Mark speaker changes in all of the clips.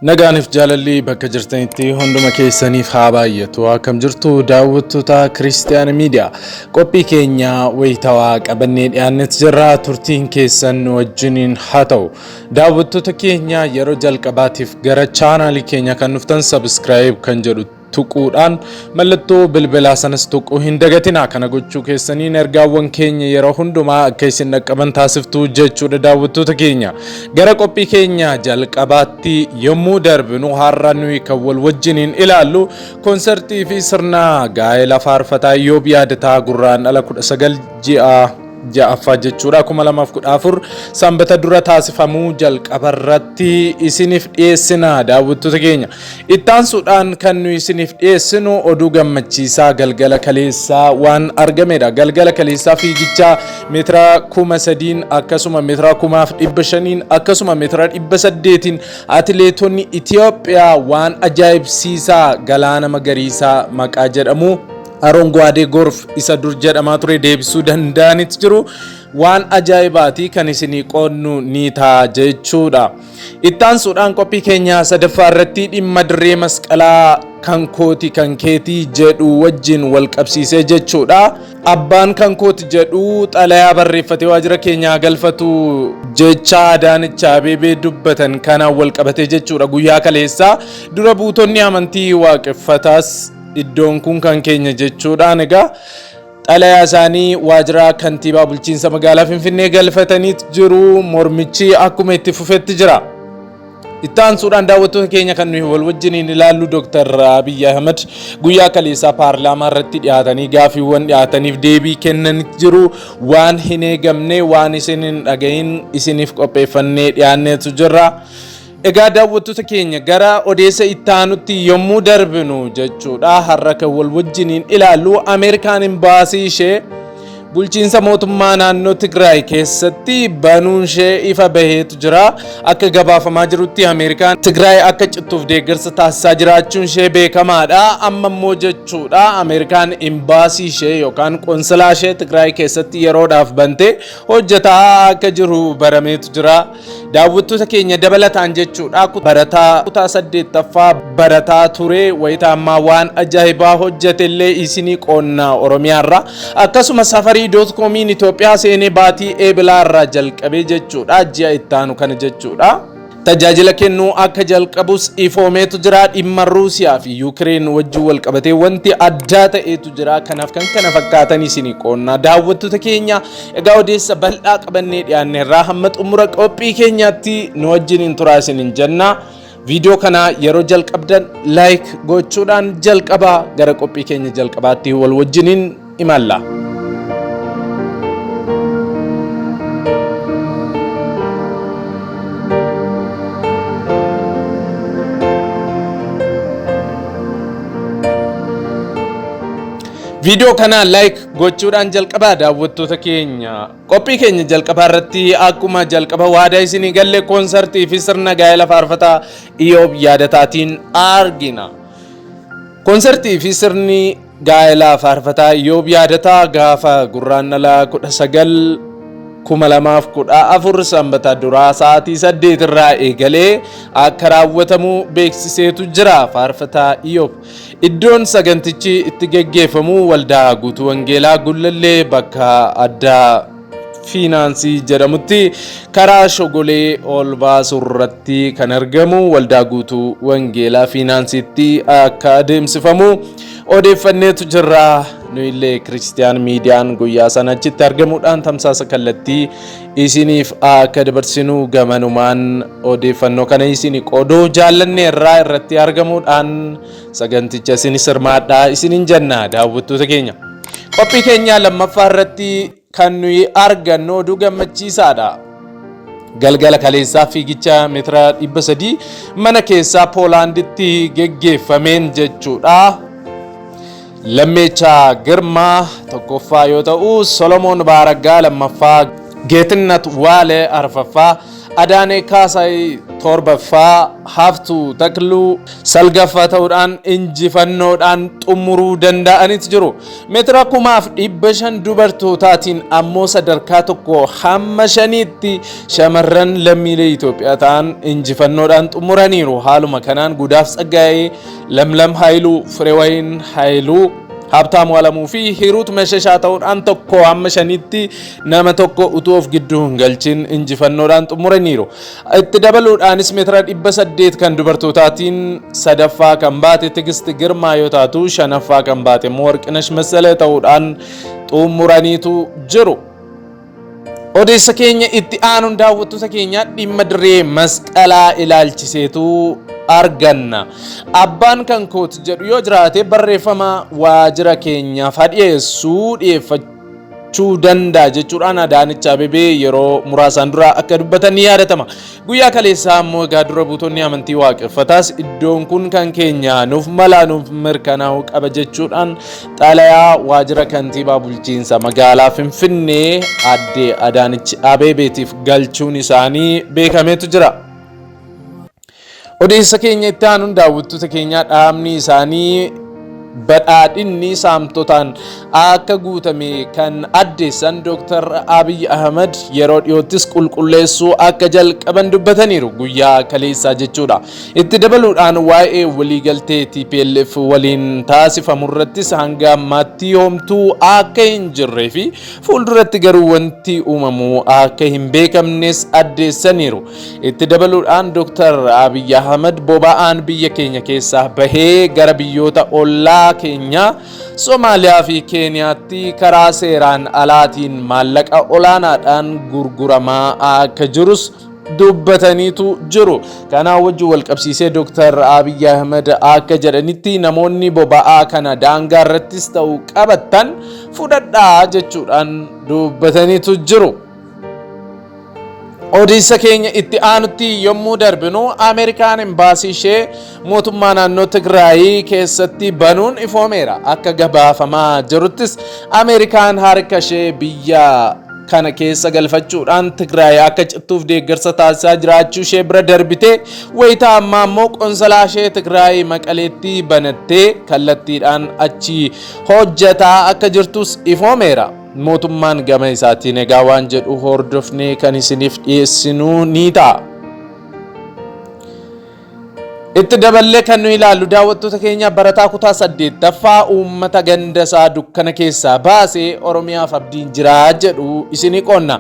Speaker 1: Nagaanif jaalalli bakka jirtanitti hunduma keessaniif haa baay'atu. Akkam jirtu daawwattoota Kiristiyaana Miidiyaa. Qophii keenya wayitawaa qabannee dhiyaannetti jirra. Turtiin keessan wajjiniin haa ta'u. Daawwattoota keenya yeroo jalqabaatiif gara chaanaalii keenya kan dhuftan subscribe kan jedhu tuquudhaan mallattoo bilbilaa sanas tuquu hin dagatina. Kana gochuu keessaniin ergaawwan keenya yeroo hundumaa akka isin dhaqqaban taasiftu jechuudha daawwattoota keenya. Gara qophii keenya jalqabaatti yommuu darbinu har'a nuyi kan wal wajjiniin ilaallu konsertii fi sirna gaa'ela faarfataa Iyyoob Yaadataa Gurraandhala 19 ja'affaa jechuudha 2014 sanbata dura taasifamuu jalqabarratti isiniif dhiyeessina daawwattoota keenya. Ittaansuudhaan kan nu isiniif dhiyeessinu oduu gammachiisaa galgala kaleessaa waan argamedha. Galgala kaleessaa fiigicha meetira 3,000 akkasuma meetira 5,500 akkasuma meetira 800 atileetonni Itoophiyaa waan ajaa'ibsiisaa galaana magariisaa maqaa jedhamu Aronguwaadee Gorf isa dur jedhamaa ture deebisuu danda'anitti jiru waan ajaa'ibaati kan isinii qoonnu ni ta'a jechuudha. Ittaansuudhaan qophii keenya sadaffaa irratti dhimma dirree masqalaa kan kooti kan keetii jedhu wajjin wal qabsiisee jechuudha. Abbaan kan kooti jedhu xalayaa barreeffatee waajjira keenyaa galfatu jecha Adaanech Abeebee dubbatan kanaan wal qabatee jechuudha. Guyyaa kaleessaa dura buutonni amantii waaqeffataas iddoon kun kan keenya jechuudhaan egaa xalayaa isaanii waajjira kantiibaa bulchiinsa magaalaa Finfinnee galfataniit jiru. Mormichi akkuma itti fufetti jira. Ittaansuudhaan daawwattoota keenya kan nuyi wal wajjiniin ilaallu Dr. Abiy Ahmed guyyaa kaleessaa paarlaamaa irratti dhiyaatanii gaafiiwwan dhiyaataniif deebii kennaniit jiru. Waan hin eegamne waan isin hin dhagahin isiniif qopheeffannee dhiyaanneetu jira. Egaa daawwattoota keenya gara odeessa ittaanutti yommuu darbinu jechuudha har'a kan wal wajjiniin ilaallu Ameerikaan imbaasii ishee bulchiinsa mootummaa naannoo Tigraay keessatti banuun ishee ifa baheetu jira. Akka gabaafamaa jirutti Ameerikaan Tigraay akka cittuuf deeggarsa taasisaa jiraachuun ishee beekamaadha. Amma immoo jechuudha Ameerikaan imbaasii ishee yookaan qoonsilaa ishee Tigraay keessatti yeroodhaaf bantee hojjetaa akka jiru barameetu jira. Daawwattoota keenya dabalataan jechuudha barataa kutaa 8ffaa barataa ture wayita ammaa waan ajaa'ibaa hojjetellee isinii qoonna Oromiyaarra akkasuma safarii.comiin Itoophiyaa seenee baatii eebilaarraa jalqabee jechuudha ji'a ittaanu kana jechuudha. Tajaajila kennuu akka jalqabus ifoomeetu jira. Dhimma Ruusiyaa fi Yuukireen wajjin wal qabatee wanti addaa ta'etu jira. Kanaaf kan kana fakkaatan isinii qoonna daawwattoota keenya. Egaa odeessa bal'aa qabannee dhiyaanneerraa hamma xumura qophii keenyaatti nu wajjiniin turaa isiniin jenna. Viidiyoo kana yeroo jalqabdan like gochuudhaan jalqabaa gara qophii keenya jalqabaatti wal wajjiniin imalla. Video kana like gochuudhaan jalqabaa daawwattoota keenya. Qophii keenya jalqabaa irratti akkuma jalqaba waadaa isinii galle konsertii fi sirna gaa'ela faarfataa Iyyoob Yaadataatiin argina. Konsertii fi sirni gaa'ela faarfataa Iyyoob Yaadataa gaafa Gurraandhala 19 2014 sanbata duraa sa'aatii 8 irraa eegalee akka raawwatamu beeksiseetu jira. Faarfataa Iyyoob iddoon sagantichi itti geggeeffamu waldaa guutuu wangeelaa Gullallee bakka addaa fiinaansii jedhamutti karaa shogolee ol baasuu irratti kan argamu waldaa guutuu wangeelaa fiinaansiitti akka adeemsifamu odeeffanneetu jira. Nuillee Kiristiyaana Miidiyaan guyyaa sanachitti argamuudhaan tamsaasa kallattii isiniif akka dabarsinu gamanumaan odeeffannoo kana isinii qooduu jaallanneerraa irratti argamuudhaan saganticha isinis hirmaadhaa isiniin jenna daawwattoota keenya. Qophii keenya lammaffaa irratti kan nuyi argannu oduu gammachiisaadha. Galgala kaleessaa fiigicha meetira 300 mana keessaa Poolaanditti geggeeffameen jechuudha. Lammeechaa Girmaa tokkoffaa yoo ta'u Solomoon Baaraggaa lammaffaa Geetinnat Waalee arfaffaa Adaanee Kaasaay torbaffaa Haftuu Takluu salgaffaa ta'uudhaan injifannoodhaan xumuruu danda'anitu jiru. Meetira 1500 dubartootaatiin ammoo sadarkaa tokko hamma 5tti shamarran lammiilee Itoophiyaa ta'an injifannoodhaan xumuraniiru. Haaluma kanaan Gudaaf Tsaggaayee, Lamlam Haayiluu, Fireewayin Haayiluu, Habtaamuu Alamuu fi Hiruut Mashashaa ta'uudhaan tokko hamma 5tti nama tokko utuu of gidduu hin galchin injifannoodhaan xumuraniiru. Itti dabaluudhaanis meetira 800 kan dubartootaatiin sadaffaa kan baate Tigist Girmaa yoo taatu, shanaffaa kan baate immoo Warqinash Massalee ta'uudhaan xumuraniitu jiru. Odeessa keenya itti aanuun daawwattoota keenya dhimma dirree masqalaa ilaalchiseetu arganna. Abbaan kan kooti jedhu yoo jiraate barreeffama waajjira keenyaaf dhiyeeffachuu danda'a jechuudhaan Adaanech Abeebee yeroo muraasaan dura akka dubbatan ni yaadatama. Guyyaa kaleessaa immoo egaa dura buutonni amantii waaqeffataas iddoon kun kan keenya nuuf mala nuuf mirkanaa'uu qaba jechuudhaan xalayaa waajjira kantiibaa bulchiinsa magaalaa Finfinnee aadde Adaanech Abeebeetiif galchuun isaanii beekameetu jira. Odeessa keenya itti aanuun daawwattoota keenya dhaabni isaanii badhaadhinni saamtotaan akka guutame kan addeessan Dr. Abiy Ahmed yeroo dhiyoottis qulqulleessuu akka jalqaban dubbataniiru guyyaa kaleessaa jechuudha. Itti dabaluudhaan waa'ee waliigaltee TPLF waliin taasifamu irrattis hanga ammaatti homtuu akka hin jirree fi fuulduratti garuu wanti uumamu akka hin beekamnes addeessaniiru. Itti dabaluudhaan Dr. Abiy Ahmed boba'aan biyya keenya keessaa bahee gara biyyoota ollaa keenya Somaaliyaa fi Keeniyaatti karaa seeraan alaatiin maallaqa olaanaadhaan gurguramaa akka jirus dubbataniitu jiru. Kanaan wajjin wal qabsiisee Dr. Abiy Ahmed akka jedhanitti namoonni boba'aa kana daangaa irrattis ta'uu qabatan fudhadhaa jechuudhaan dubbataniitu jiru. Odeessa keenya itti aanutti yommuu darbinu Ameerikaan embaasii ishee mootummaa naannoo Tigraay keessatti banuun ifoomeera. Akka gabaafamaa jiruttis Ameerikaan harka ishee biyya kana keessa galfachuudhaan Tigraay akka cittuuf deeggarsa taasisaa jiraachuu ishee bira darbitee wayitaa ammaa immoo qonsolaa ishee Tigraay Maqaleetti banattee kallattiidhaan achi hojjetaa akka jirtus ifoomeera. Mootummaan gama isaatiin egaa waan jedhu hordofnee kan isiniif dhiyeessinu ni ta'a. Itti daballee kan nu ilaallu daawwattoota keenya barataa kutaa 8ffaa uummata gandasaa dukkana keessaa baasee Oromiyaaf abdiin jiraa jedhu isinii qonna.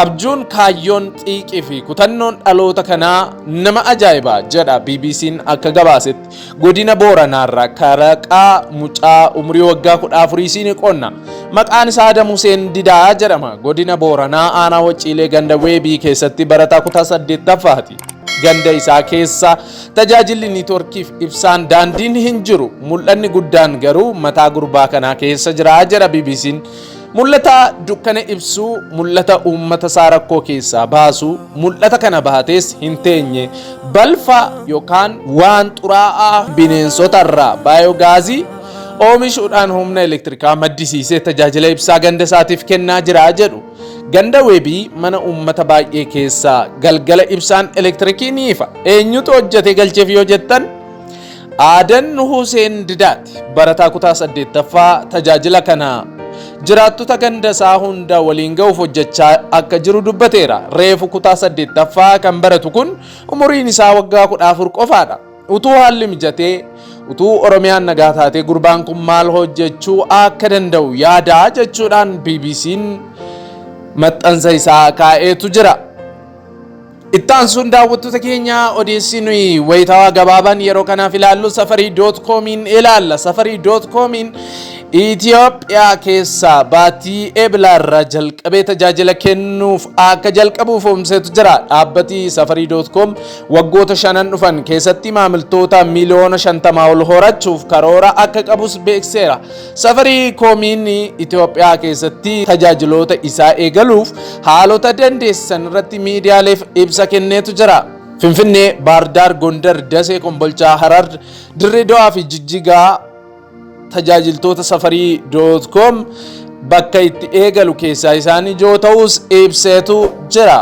Speaker 1: Abjuun kaayyoon xiiqii fi kutannoon dhaloota kanaa nama ajaa'ibaa jedha BBC'n akka gabaasetti. Godina Booranaarraa Karaqaa mucaa umrii waggaa 14 isinii qonna. Maqaan isaa Adam Huseen Didaa jedhama. Godina Booranaa aanaa Waciilee ganda Weebii keessatti barataa kutaa 8ffaati. Ganda isaa keessa tajaajilli niitworkiif ibsaan daandiin hin jiru. Mul'anni guddaan garuu mataa gurbaa kanaa keessa jira jedha BBC'n. Mul'ata dukkana ibsuu, mul'ata uummata isaa rakkoo keessaa baasu, mul'ata kana baatees hin teenye balfa yookaan waan xuraa'aa bineensotarraa baayogaazii oomishuudhaan humna elektirikaa maddisiisee tajaajila ibsaa ganda isaatiif kennaa jira jedhu. Ganda Weebii mana uummata baay'ee keessaa galgala ibsaan elektirikii ni ifa. Eenyutu hojjete galcheef yoo jettan Aadan Huseen Didaati. Barataa kutaa 8ffaa tajaajila kana jiraattota ganda isaa hunda waliin ga'uuf hojjechaa akka jiru dubbateera. Reefu kutaa 8ffaa kan baratu kun umuriin isaa waggaa 14 qofaadha. Utuu haalli mijatee utuu Oromiyaan nagaa taatee gurbaan kun maal hojjechuu akka danda'u yaada jechuudhaan BBC'n maxxansa isaa kaa'eetu jira. Ittaan sun daawwattoota keenya odeessi nuyi wayitaawaa gabaabaan yeroo kanaaf ilaallu safarii.com'n ilaalla. Safarii.com'n Itoophiyaa keessa baatii eeblaarraa jalqabee tajaajila kennuuf akka jalqabuuf oomseetu jira. Dhaabbati safarii.com waggoota 5 dhufan keessatti maamiltoota miliyoona 50 ol horachuuf karoora akka qabus beekseera. Safarii.com'n Itoophiyaa keessatti tajaajiloota isaa eegaluuf haalota dandeessisan irratti miidiyaaleef ibsa kenneetu jira. Finfinnee, Baardaar, Gondar, Dasee, Kombolchaa, Harar, Dirree Dawaa fi Jijjigaa tajaajiltoota safarii.com bakka itti eegalu keessaa isaan ijoo ta'us ibseetu jira.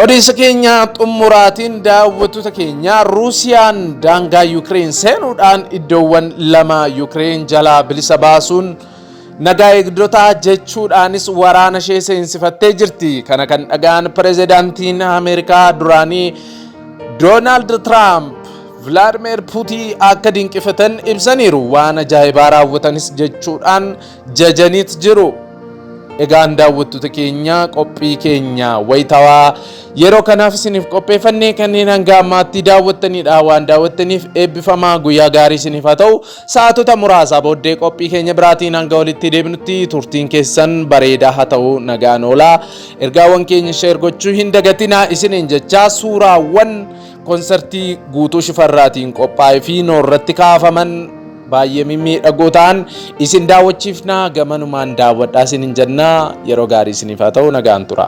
Speaker 1: Odeessa keenya xumuraatiin daawwattoota keenya Ruusiyaan daangaa Yuukireen seenuudhaan iddoowwan lama Yuukireen jalaa bilisa baasuun nagaa eegdota jechuudhaanis waraana ishee seensifattee jirti. Kana kan dhagaan pirezidaantiin Ameerikaa duraanii Donald Trump Vladimir Putin akka dinqifatan ibsaniiru. Waan ajaa'ibaa raawwatanis jechuudhaan jajaniit jiru. Egaan daawwattoota keenya qophii keenya wayitawaa yeroo kanaaf isiniif qopheeffannee kanneen hanga ammaatti daawwattaniidha. Waan daawwattaniif eebbifamaa guyyaa gaarii isiniif haa ta'u. Sa'aatota muraasa booddee qophii keenya biraatiin hanga walitti deebinutti turtiin keessan bareedaa haa ta'u. Nagaan oolaa. Ergaawwan keenya sheer gochuu hin dagatinaa isiniin jechaa suuraawwan konsertii guutuu Shifarraatiin qophaa'ee fi noorratti kaafaman baay'ee mimmiidhagoo ta'an isin daawwachiifnaa gamanumaan daawwadhaa isiniin jennaa. Yeroo gaarii isiniif haa ta'u. Nagaan tura.